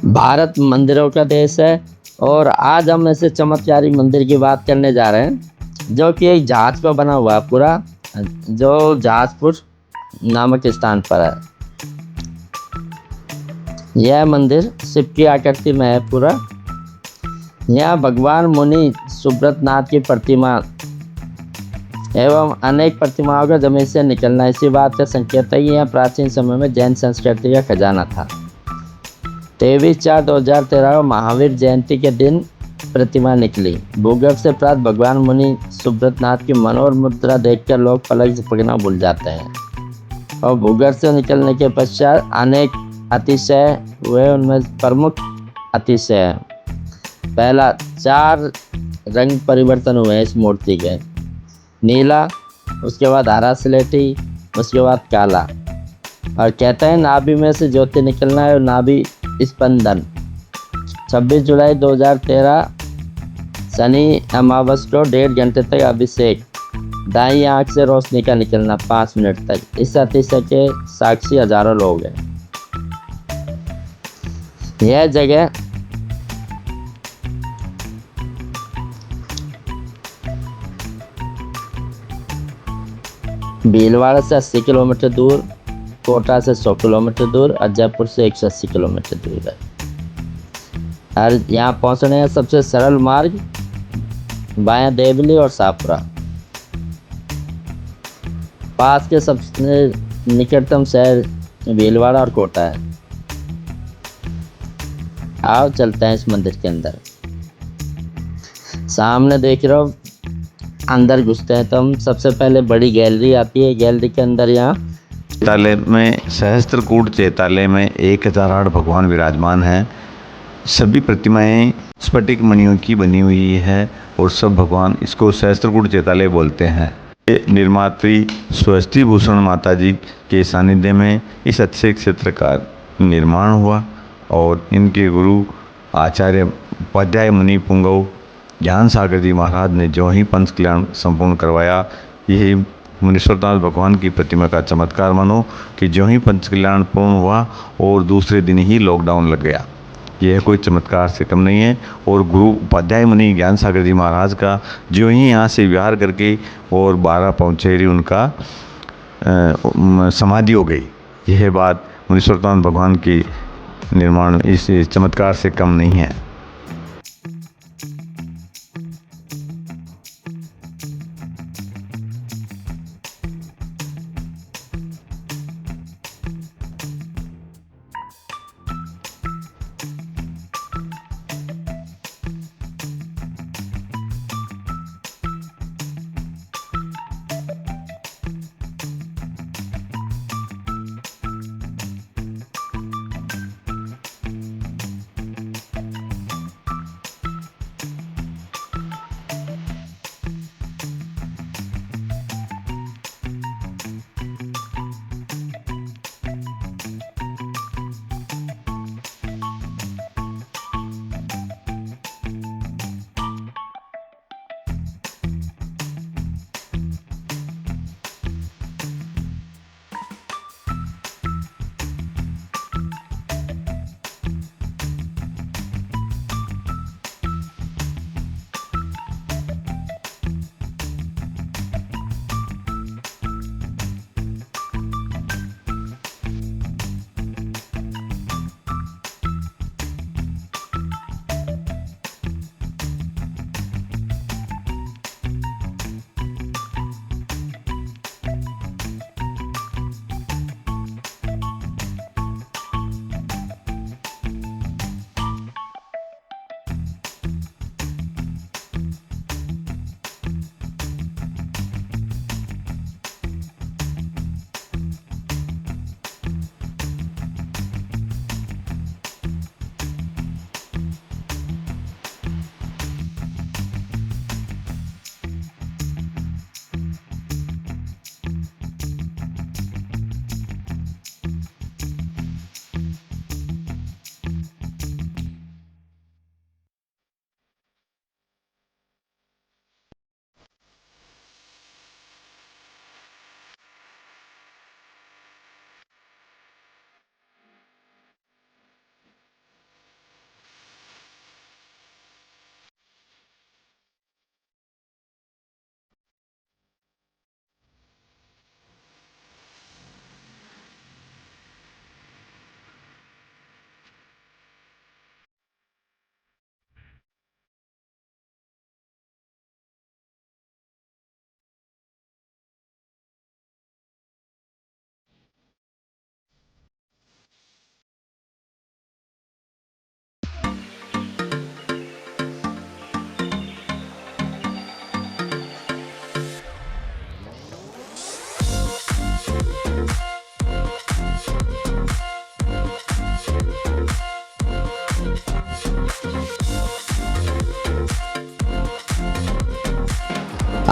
भारत मंदिरों का देश है और आज हम ऐसे चमत्कारी मंदिर की बात करने जा रहे हैं जो कि एक जहाज पर बना हुआ है पूरा, जो जहाजपुर नामक स्थान पर है। यह मंदिर शिव की आकृति में है पूरा। यहाँ भगवान मुनि सुब्रत नाथ की प्रतिमा एवं अनेक प्रतिमाओं का जमीन से निकलना इसी बात का संकेत है कि यह प्राचीन समय में जैन संस्कृति का खजाना था। 23/4/2013 महावीर जयंती के दिन प्रतिमा निकली। भूगर्भ से प्राप्त भगवान मुनि सुब्रत नाथ की मनोहर मुद्रा देखकर लोग पलक झपकना भूल जाते हैं और भूगर्भ से निकलने के पश्चात अनेक अतिशय हुए। उनमें प्रमुख अतिशय है, पहला 4 रंग परिवर्तन हुए इस मूर्ति के, नीला, उसके बाद हरा स्लेटी, उसके बाद काला। और कहते हैं नाभि में से ज्योति निकलना है और नाभि स्पंदन। 26 जुलाई 2013 शनि अमावस को 1.5 घंटे तक अभिषेक, दाईं आंख से रोशनी का निकलना 5 मिनट तक। इस अतिशय के साक्षी हजारों लोग हैं। यह जगह भीलवाड़ा से 80 किलोमीटर दूर, कोटा से 100 किलोमीटर दूर और जयपुर से 180 किलोमीटर दूर है। और यहाँ पहुँचने का सबसे सरल मार्ग बाया देवली और सापुरा। पास के सबसे निकटतम शहर भीलवाड़ा और कोटा है। आओ चलते हैं इस मंदिर के अंदर। सामने देख रहे हो, अंदर घुसते हैं तो हम सबसे पहले बड़ी गैलरी आती है। गैलरी के अंदर यहाँ चैतालय में सहस्त्रकूट चैतालय में 1008 भगवान विराजमान हैं। सभी प्रतिमाएं स्फटिक मणियों की बनी हुई है और सब भगवान इसको सहस्त्रकूट चैतालय बोलते हैं। ये निर्मात्री स्वस्ति भूषण माता जी के सानिध्य में इस अच्छे क्षेत्र का निर्माण हुआ और इनके गुरु आचार्य उपाध्याय मुनि पुंगव ज्ञान सागर जी महाराज ने जो ही पंच कल्याण संपूर्ण करवाया। यही मुनीश्वरनाथ भगवान की प्रतिमा का चमत्कार मानो कि जो ही पंच कल्याण पूर्ण हुआ और दूसरे दिन ही लॉकडाउन लग गया। यह कोई चमत्कार से कम नहीं है। और गुरु उपाध्याय मुनि ज्ञान सागर जी महाराज का जो ही यहाँ से विहार करके और 12 पहुँचेरी उनका समाधि हो गई। यह बात मुनीश्वरनाथ भगवान की निर्माण इस चमत्कार से कम नहीं है।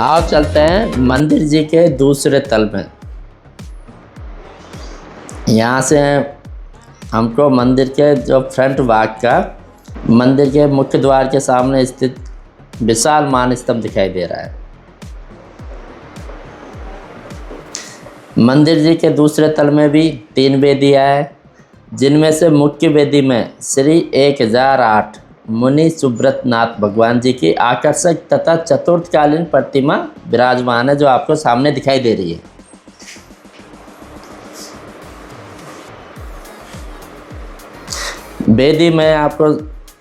आओ चलते हैं मंदिर जी के दूसरे तल में। यहाँ से हमको मंदिर के जो फ्रंट भाग का मंदिर के मुख्य द्वार के सामने स्थित विशाल मान स्तंभ दिखाई दे रहा है। मंदिर जी के दूसरे तल में भी 3 वेदियाँ हैं, जिनमें से मुख्य वेदी में श्री 1008 मुनि सुब्रत नाथ भगवान जी की आकर्षक तथा चतुर्थकालीन प्रतिमा विराजमान है, जो आपको सामने दिखाई दे रही है। वेदी में आपको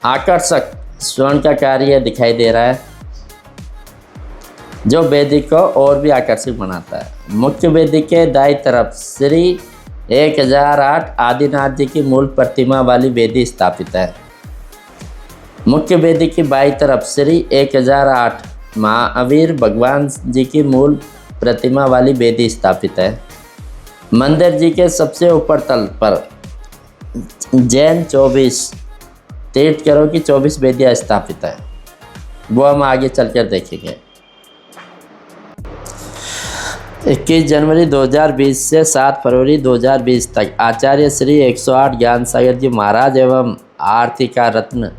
आकर्षक स्वर्ण का कार्य दिखाई दे रहा है, जो वेदी को और भी आकर्षक बनाता है। मुख्य वेदी के दाईं तरफ श्री 1008 आदिनाथ जी की मूल प्रतिमा वाली वेदी स्थापित है। मुख्य वेदी की बाईं तरफ श्री 1008 महावीर भगवान जी की मूल प्रतिमा वाली वेदी स्थापित है। मंदिर जी के सबसे ऊपर तल पर जैन 24 तीर्थंकरों की 24 वेदियाँ स्थापित है, वो हम आगे चलकर देखेंगे। 21 जनवरी 2020 से 7 फरवरी 2020 तक आचार्य श्री 108 ज्ञान सागर जी महाराज एवं आरती का रत्न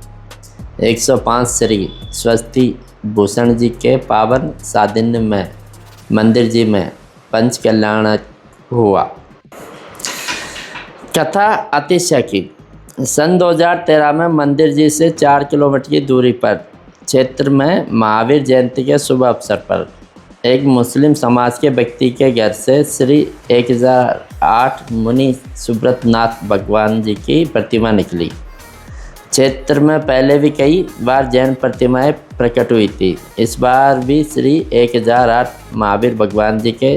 105 श्री स्वस्ति भूषण जी के पावन सानिध्य में मंदिर जी में पंच कल्याण हुआ। कथा अतिशय की। सन 2013 में मंदिर जी से 4 किलोमीटर की दूरी पर क्षेत्र में महावीर जयंती के शुभ अवसर पर एक मुस्लिम समाज के व्यक्ति के घर से श्री 1008 मुनि सुब्रत नाथ भगवान जी की प्रतिमा निकली। क्षेत्र में पहले भी कई बार जैन प्रतिमाएं प्रकट हुई थी। इस बार भी श्री 1008 महावीर भगवान जी के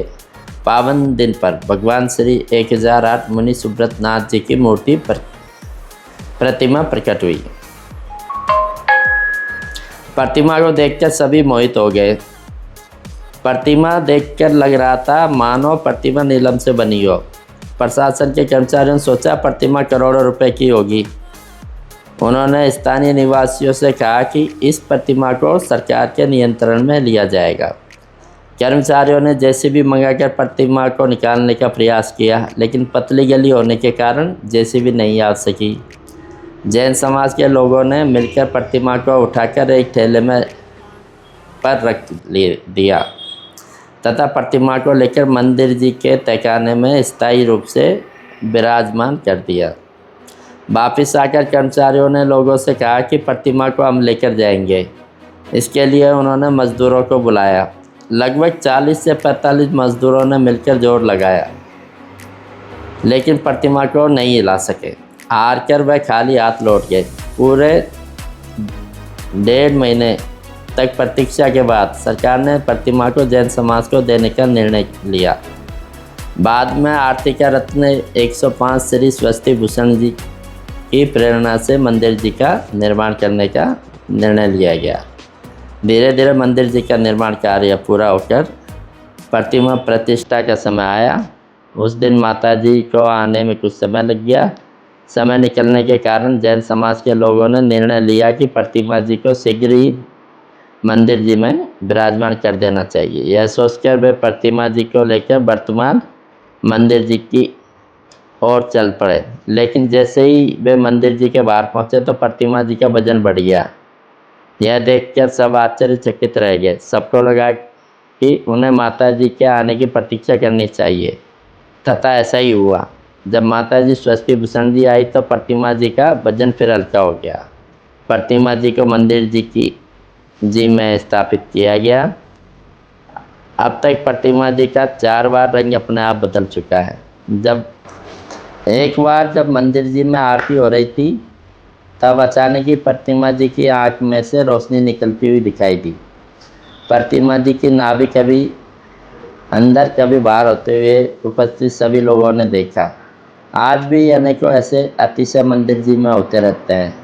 पावन दिन पर भगवान श्री 1008 मुनि सुब्रत नाथ जी की मूर्ति प्रतिमा प्रकट हुई। प्रतिमा को देखकर सभी मोहित हो गए। प्रतिमा देखकर लग रहा था मानो प्रतिमा नीलम से बनी हो। प्रशासन के कर्मचारियों ने सोचा प्रतिमा करोड़ों रुपए की होगी। उन्होंने स्थानीय निवासियों से कहा कि इस प्रतिमा को सरकार के नियंत्रण में लिया जाएगा। कर्मचारियों ने जेसीबी मंगाकर प्रतिमा को निकालने का प्रयास किया, लेकिन पतली गली होने के कारण जेसीबी नहीं आ सकी। जैन समाज के लोगों ने मिलकर प्रतिमा को उठाकर एक ठेले में पर रख दिया तथा प्रतिमा को लेकर मंदिर जी के तहखाने में स्थायी रूप से विराजमान कर दिया। वापिस आकर कर्मचारियों ने लोगों से कहा कि प्रतिमा को हम लेकर जाएंगे। इसके लिए उन्होंने मज़दूरों को बुलाया। लगभग 40 से 45 मज़दूरों ने मिलकर जोर लगाया, लेकिन प्रतिमा को नहीं हिला सके। हार कर वह खाली हाथ लौट गए। पूरे 1.5 महीने तक प्रतीक्षा के बाद सरकार ने प्रतिमा को जैन समाज को देने का निर्णय लिया। बाद में आरती का रत्न 105 श्री स्वस्ति भूषण जी की प्रेरणा से मंदिर जी का निर्माण करने का निर्णय लिया गया। धीरे धीरे मंदिर जी का निर्माण कार्य पूरा होकर प्रतिमा प्रतिष्ठा का समय आया। उस दिन माता जी को आने में कुछ समय लग गया। समय निकलने के कारण जैन समाज के लोगों ने निर्णय लिया कि प्रतिमा जी को शीघ्र ही मंदिर जी में विराजमान कर देना चाहिए। यह सोचकर वे प्रतिमा जी को लेकर वर्तमान मंदिर जी की ओर चल पड़े। लेकिन जैसे ही वे मंदिर जी के बाहर पहुंचे तो प्रतिमा जी का वजन बढ़ गया। यह देखकर सब आश्चर्यचकित रह गए। सबको लगा कि उन्हें माता जी के आने की प्रतीक्षा करनी चाहिए, तथा ऐसा ही हुआ। जब माता जी स्वस्ति भूषण जी आई तो प्रतिमा जी का वजन फिर हल्का हो गया। प्रतिमा जी को मंदिर जी में स्थापित किया गया। अब तक प्रतिमा जी का 4 बार रंग अपने आप बदल चुका है। एक बार जब मंदिर जी में आरती हो रही थी, तब अचानक ही प्रतिमा जी की आँख में से रोशनी निकलती हुई दिखाई दी। प्रतिमा जी की नाभि कभी अंदर कभी बाहर होते हुए उपस्थित सभी लोगों ने देखा। आज भी अनेकों ऐसे अतिशय मंदिर जी में होते रहते हैं।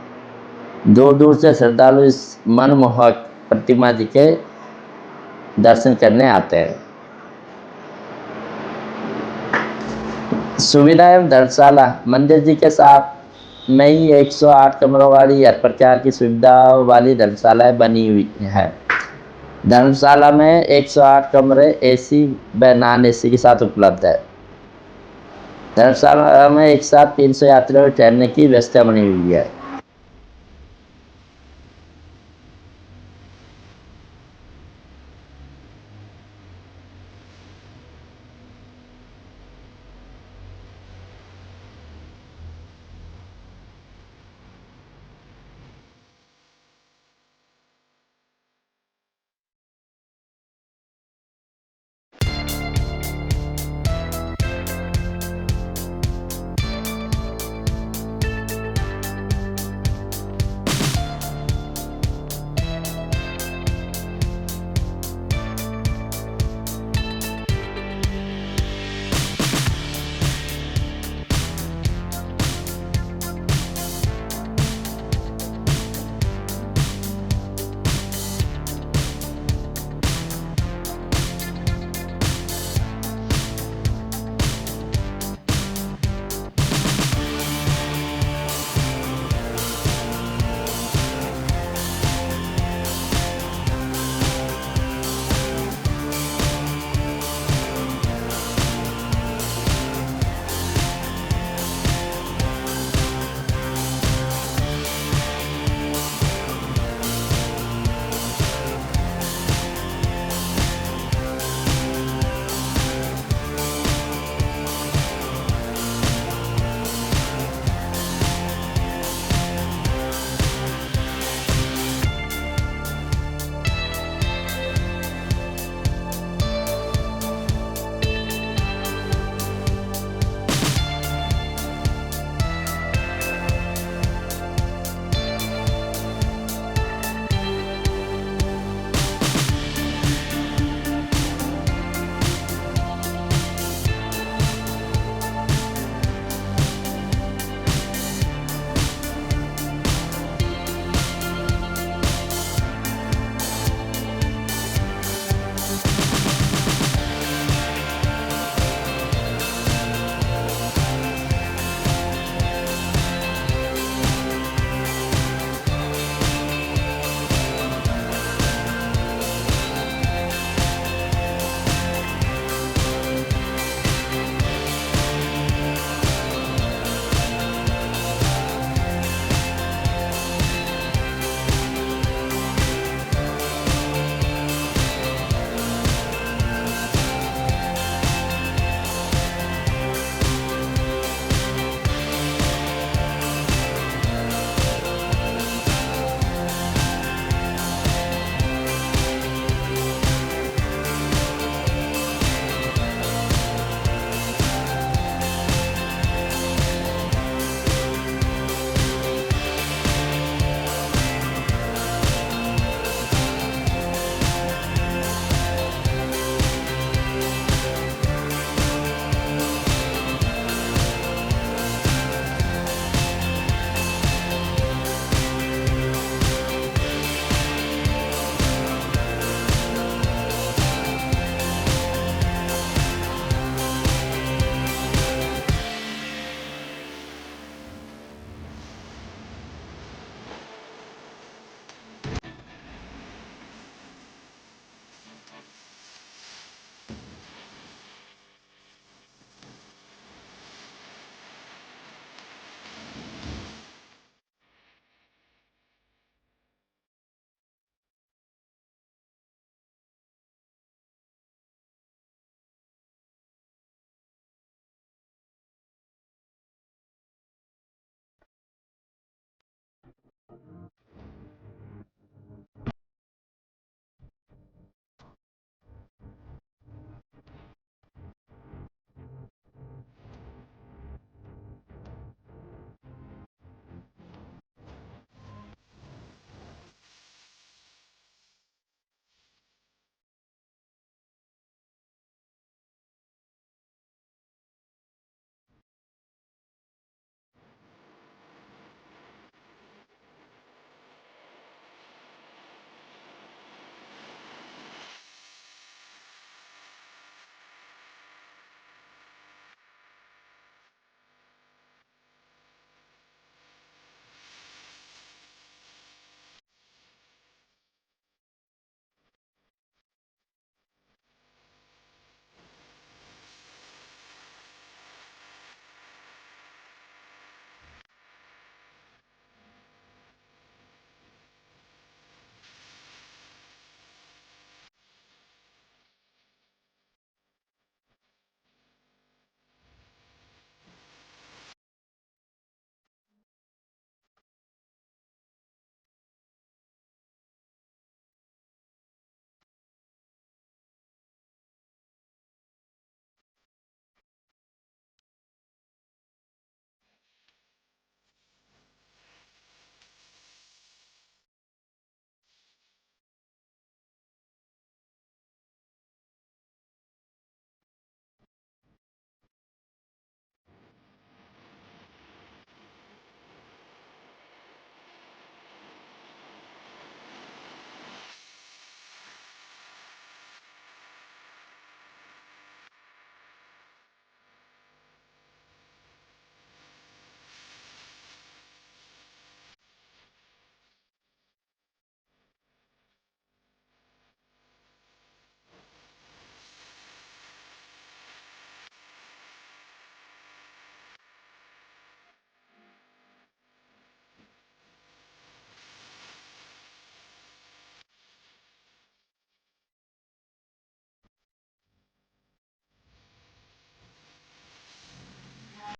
दूर दूर से श्रद्धालु इस मनमोहक प्रतिमा जी के दर्शन करने आते हैं। सुविधा एवं धर्मशाला। मंदिर जी के साथ में ही 108 कमरों वाली हर प्रकार की सुविधाओं वाली धर्मशालाएं बनी हुई है। धर्मशाला में 108 कमरे एसी व नॉन एसी के साथ उपलब्ध है। धर्मशाला में एक साथ 300 यात्रियों के ठहरने की व्यवस्था बनी हुई है।